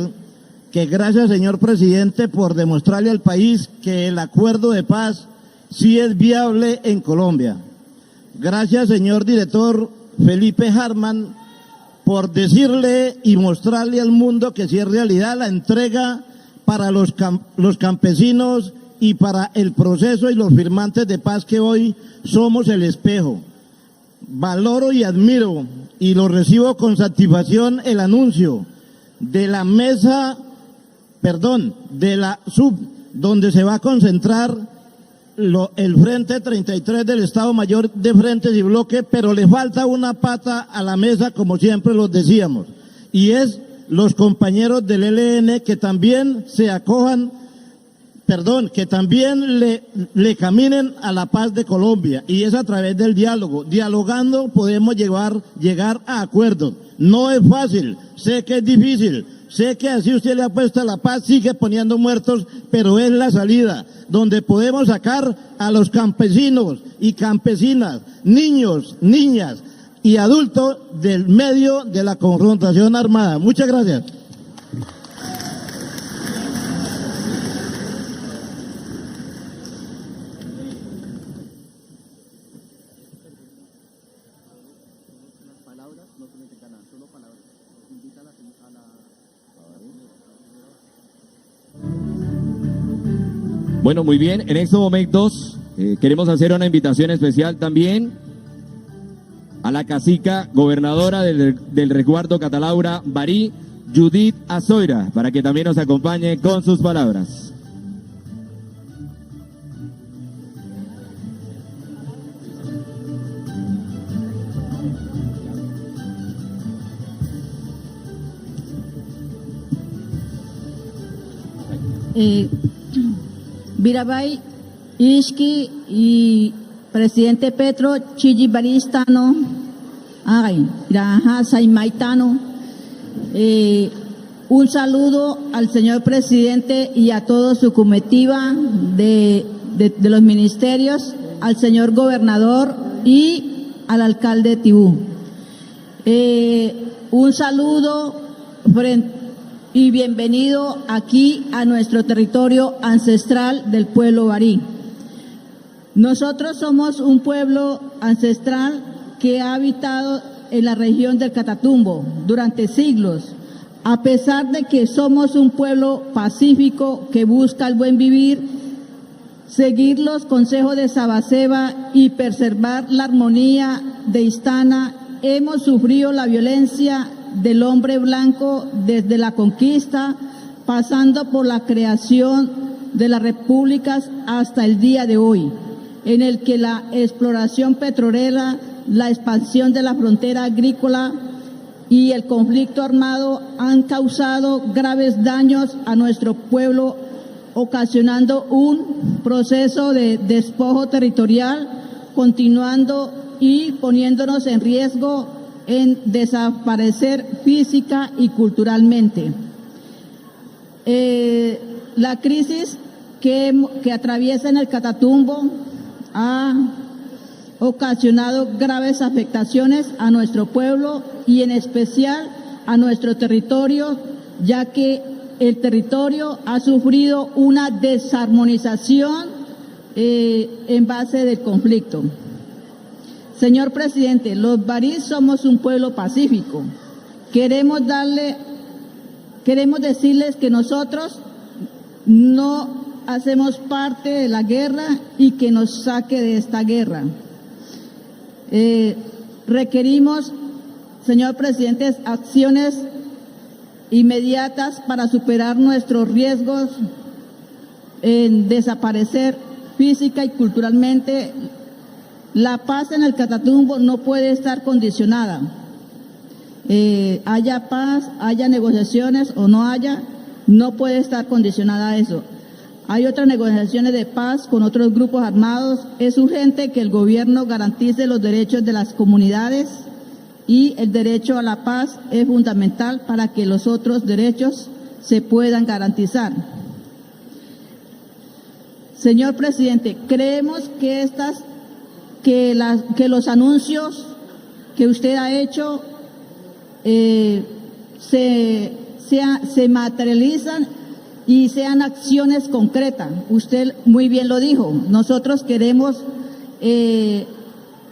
que gracias, señor presidente, por demostrarle al país que el acuerdo de paz sí es viable en Colombia. Gracias, señor director Felipe Harman, por decirle y mostrarle al mundo que sí es realidad la entrega para los campesinos y para el proceso y los firmantes de paz que hoy somos el espejo. Valoro y admiro y lo recibo con satisfacción el anuncio de la mesa, de la sub, donde se va a concentrar el Frente 33 del Estado Mayor de Frentes y Bloque, pero le falta una pata a la mesa, como siempre los decíamos, y es los compañeros del ELN que también se acojan, que también le caminen a la paz de Colombia, y es a través del diálogo. Dialogando podemos llegar a acuerdos. No es fácil, sé que es difícil, sé que así usted le apuesta a la paz, sigue poniendo muertos, pero es la salida, donde podemos sacar a los campesinos y campesinas, niños, niñas y adultos del medio de la confrontación armada. Muchas gracias. Bueno, muy bien, en estos momentos queremos hacer una invitación especial también a la cacica gobernadora del resguardo Catalaura Barí, Judith Azoira, para que también nos acompañe con sus palabras. Virabay, Ishki y presidente Petro, Chigi Baristano, Iraja Saimaitano. Un saludo al señor presidente y a toda su comitiva de los ministerios, al señor gobernador y al alcalde de Tibú. Un saludo y bienvenido aquí a nuestro territorio ancestral del pueblo barí. Nosotros somos un pueblo ancestral que ha habitado en la región del Catatumbo durante siglos, a pesar de que somos un pueblo pacífico que busca el buen vivir, seguir los consejos de Sabaseba y preservar la armonía de Istana. Hemos sufrido la violencia del hombre blanco desde la conquista, pasando por la creación de las repúblicas hasta el día de hoy, en el que la exploración petrolera, la expansión de la frontera agrícola y el conflicto armado han causado graves daños a nuestro pueblo, ocasionando un proceso de despojo territorial, continuando y poniéndonos en riesgo en desaparecer física y culturalmente. La crisis que atraviesa en el Catatumbo ha ocasionado graves afectaciones a nuestro pueblo y en especial a nuestro territorio, ya que el territorio ha sufrido una desarmonización en base del conflicto. Señor presidente, los barís somos un pueblo pacífico. Queremos decirles que nosotros no hacemos parte de la guerra y que nos saque de esta guerra. Requerimos, señor presidente, acciones inmediatas para superar nuestros riesgos en desaparecer física y culturalmente. La paz en el Catatumbo no puede estar condicionada. haya paz, haya negociaciones o no haya, no puede estar condicionada a eso. Hay otras negociaciones de paz con otros grupos armados. Es urgente que el gobierno garantice los derechos de las comunidades y el derecho a la paz es fundamental para que los otros derechos se puedan garantizar. Señor presidente, creemos que los anuncios que usted ha hecho se materializan y sean acciones concretas. Usted muy bien lo dijo. Nosotros queremos,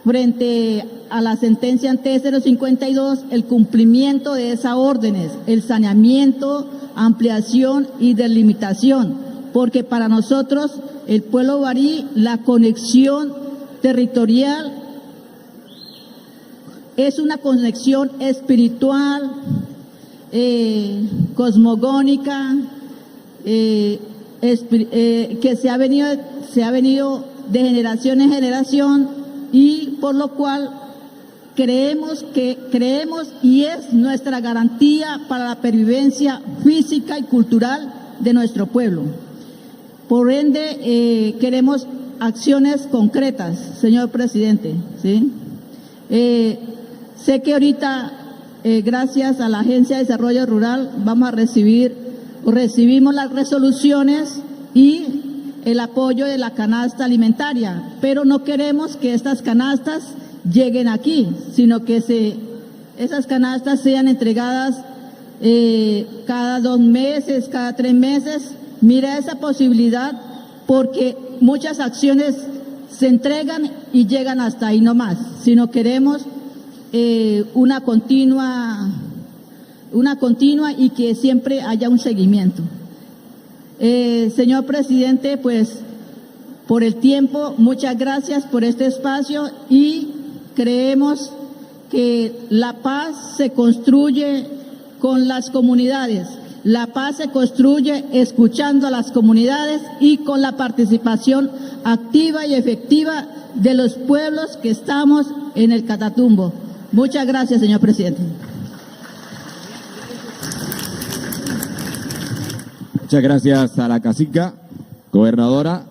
frente a la sentencia ante 052, el cumplimiento de esas órdenes, el saneamiento, ampliación y delimitación, porque para nosotros, el pueblo barí, la conexión territorial es una conexión espiritual, cosmogónica, que se ha venido de generación en generación, y por lo cual creemos y es nuestra garantía para la pervivencia física y cultural de nuestro pueblo. Por ende, queremos acciones concretas, señor presidente, ¿sí? Sé que ahorita, gracias a la Agencia de Desarrollo Rural, recibimos las resoluciones y el apoyo de la canasta alimentaria, pero no queremos que estas canastas lleguen aquí, sino que esas canastas sean entregadas cada 2 meses, cada 3 meses. Mira esa posibilidad, porque muchas acciones se entregan y llegan hasta ahí nomás, sino queremos una continua y que siempre haya un seguimiento. Señor presidente, pues por el tiempo, muchas gracias por este espacio, y creemos que la paz se construye con las comunidades. La paz se construye escuchando a las comunidades y con la participación activa y efectiva de los pueblos que estamos en el Catatumbo. Muchas gracias, señor presidente. Muchas gracias a la cacica, gobernadora.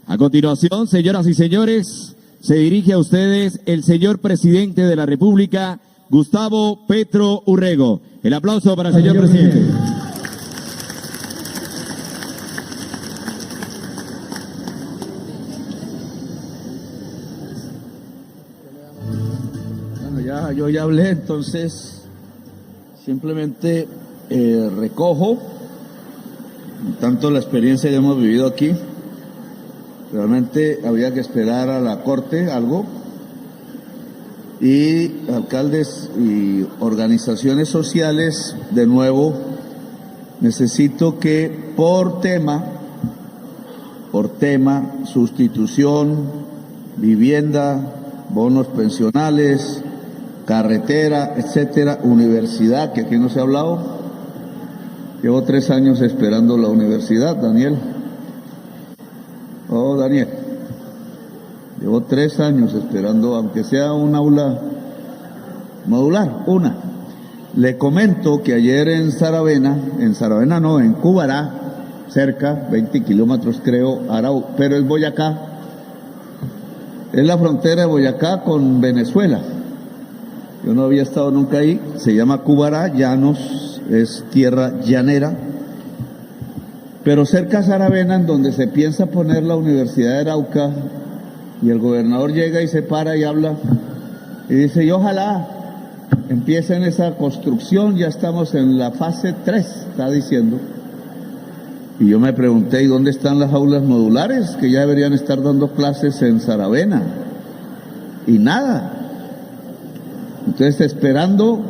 A continuación, señoras y señores, se dirige a ustedes el señor presidente de la República, Gustavo Petro Urrego. El aplauso para el señor presidente. Bueno, yo ya hablé, entonces simplemente recojo tanto la experiencia que hemos vivido aquí. Realmente había que esperar a la Corte algo, y alcaldes y organizaciones sociales, de nuevo, necesito que por tema, sustitución, vivienda, bonos pensionales, carretera, etcétera, universidad, que aquí no se ha hablado. Llevo 3 años esperando la universidad, Daniel. Oh, Daniel. Llevo 3 años esperando, aunque sea un aula modular, una. Le comento que ayer en Cubará, cerca, 20 kilómetros creo, pero es Boyacá. Es la frontera de Boyacá con Venezuela. Yo no había estado nunca ahí. Se llama Cubará, llanos, es tierra llanera. Pero cerca a Saravena, en donde se piensa poner la Universidad de Arauca, y el gobernador llega y se para y habla y dice: y ojalá empiecen esa construcción, ya estamos en la fase 3, está diciendo. Y yo me pregunté: ¿y dónde están las aulas modulares que ya deberían estar dando clases en Saravena? Y nada. Entonces, esperando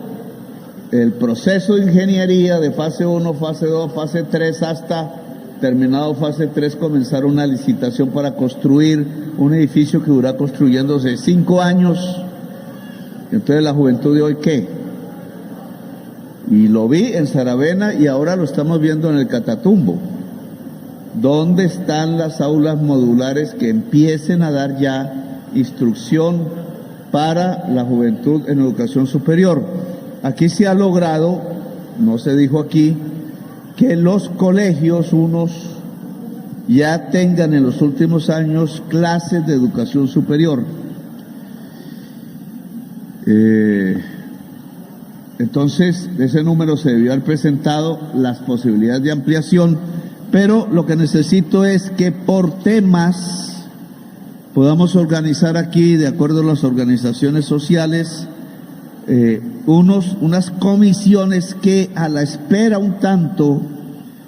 el proceso de ingeniería de fase 1, fase 2, fase 3, hasta terminado fase 3, comenzar una licitación para construir un edificio que dura construyéndose 5 años. Entonces, la juventud de hoy, ¿qué? Y lo vi en Saravena y ahora lo estamos viendo en el Catatumbo. ¿Dónde están las aulas modulares que empiecen a dar ya instrucción para la juventud en educación superior? aquí se ha logrado, no se dijo aquí, que los colegios, unos ya tengan en los últimos años clases de educación superior. Entonces, ese número se debió haber presentado, las posibilidades de ampliación, pero lo que necesito es que por temas podamos organizar aquí, de acuerdo a las organizaciones sociales, unas comisiones que, a la espera un tanto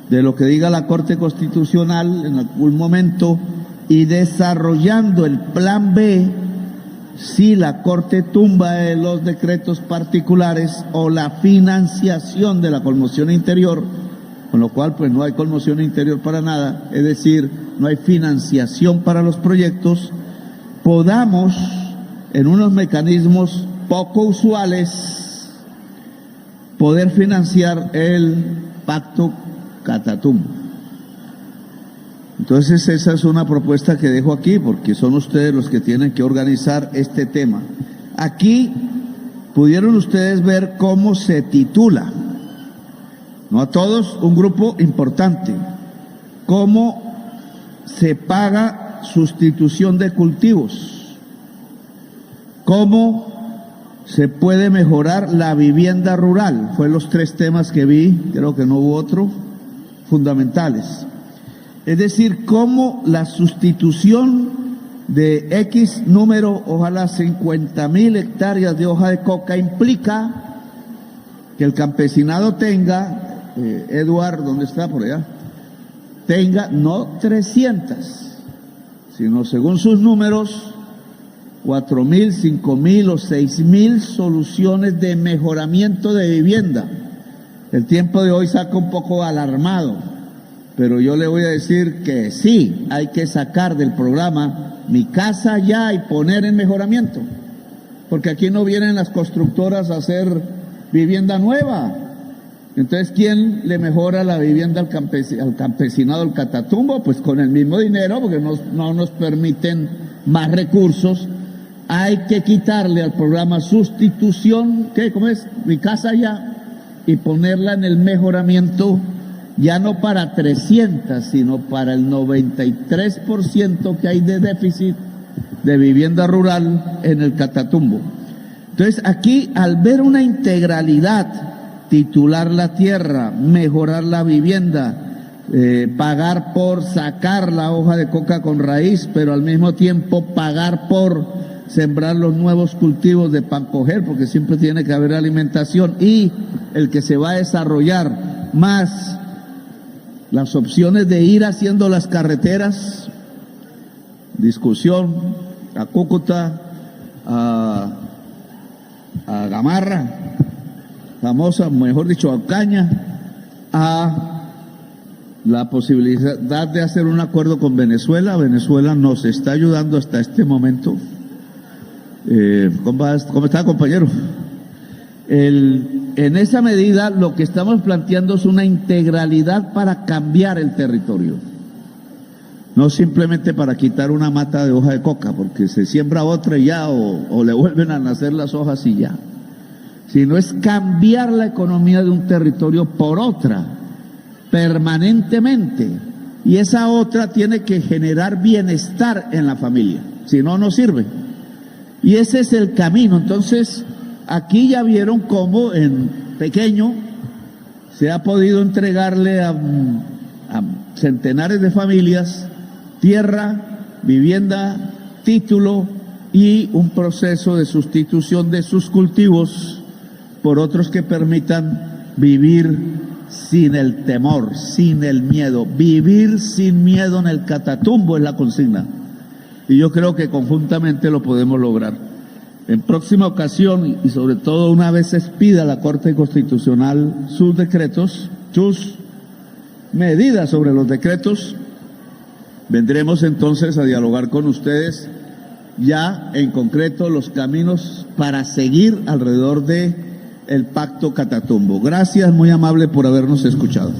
de lo que diga la Corte Constitucional en algún momento y desarrollando el plan B, si la Corte tumba los decretos particulares o la financiación de la conmoción interior, con lo cual pues no hay conmoción interior para nada, es decir, no hay financiación para los proyectos, podamos en unos mecanismos poco usuales poder financiar el pacto Catatumbo. Entonces esa es una propuesta que dejo aquí porque son ustedes los que tienen que organizar este tema. Aquí pudieron ustedes ver cómo se titula, no a todos, un grupo importante, cómo se paga sustitución de cultivos, cómo se puede mejorar la vivienda rural, fue los 3 temas que vi, creo que no hubo otro, fundamentales. Es decir, cómo la sustitución de X número, ojalá 50.000 hectáreas de hoja de coca, implica que el campesinado tenga, Eduardo, ¿dónde está? Por allá, tenga no 300, sino según sus números, 4.000, 5.000 o 6.000 soluciones de mejoramiento de vivienda. El tiempo de hoy saca un poco alarmado, pero yo le voy a decir que sí, hay que sacar del programa Mi Casa Ya y poner en mejoramiento, porque aquí no vienen las constructoras a hacer vivienda nueva. Entonces, ¿quién le mejora la vivienda al campesinado del Catatumbo? Pues con el mismo dinero, porque no nos permiten más recursos. Hay que quitarle al programa sustitución, ¿cómo es? Mi Casa Ya, y ponerla en el mejoramiento, ya no para 300, sino para el 93% que hay de déficit de vivienda rural en el Catatumbo. Entonces, aquí, al ver una integralidad, titular la tierra, mejorar la vivienda, pagar por sacar la hoja de coca con raíz, pero al mismo tiempo pagar por sembrar los nuevos cultivos de pan coger, porque siempre tiene que haber alimentación, y el que se va a desarrollar, más las opciones de ir haciendo las carreteras, discusión, a Cúcuta, a Gamarra, famosa, mejor dicho, a Ocaña, a la posibilidad de hacer un acuerdo con Venezuela. Venezuela nos está ayudando hasta este momento. ¿Cómo está, compañero? En esa medida lo que estamos planteando es una integralidad para cambiar el territorio, no simplemente para quitar una mata de hoja de coca, porque se siembra otra y ya, o le vuelven a nacer las hojas y ya, sino es cambiar la economía de un territorio por otra, permanentemente, y esa otra tiene que generar bienestar en la familia, si no, no sirve. Y ese es el camino. Entonces, aquí ya vieron cómo en pequeño se ha podido entregarle a centenares de familias tierra, vivienda, título y un proceso de sustitución de sus cultivos por otros que permitan vivir sin el temor, sin el miedo. Vivir sin miedo en el Catatumbo es la consigna. Y yo creo que conjuntamente lo podemos lograr. En próxima ocasión, y sobre todo una vez se expida la Corte Constitucional sus decretos, sus medidas sobre los decretos, vendremos entonces a dialogar con ustedes ya en concreto los caminos para seguir alrededor de el Pacto Catatumbo. Gracias, muy amable por habernos escuchado.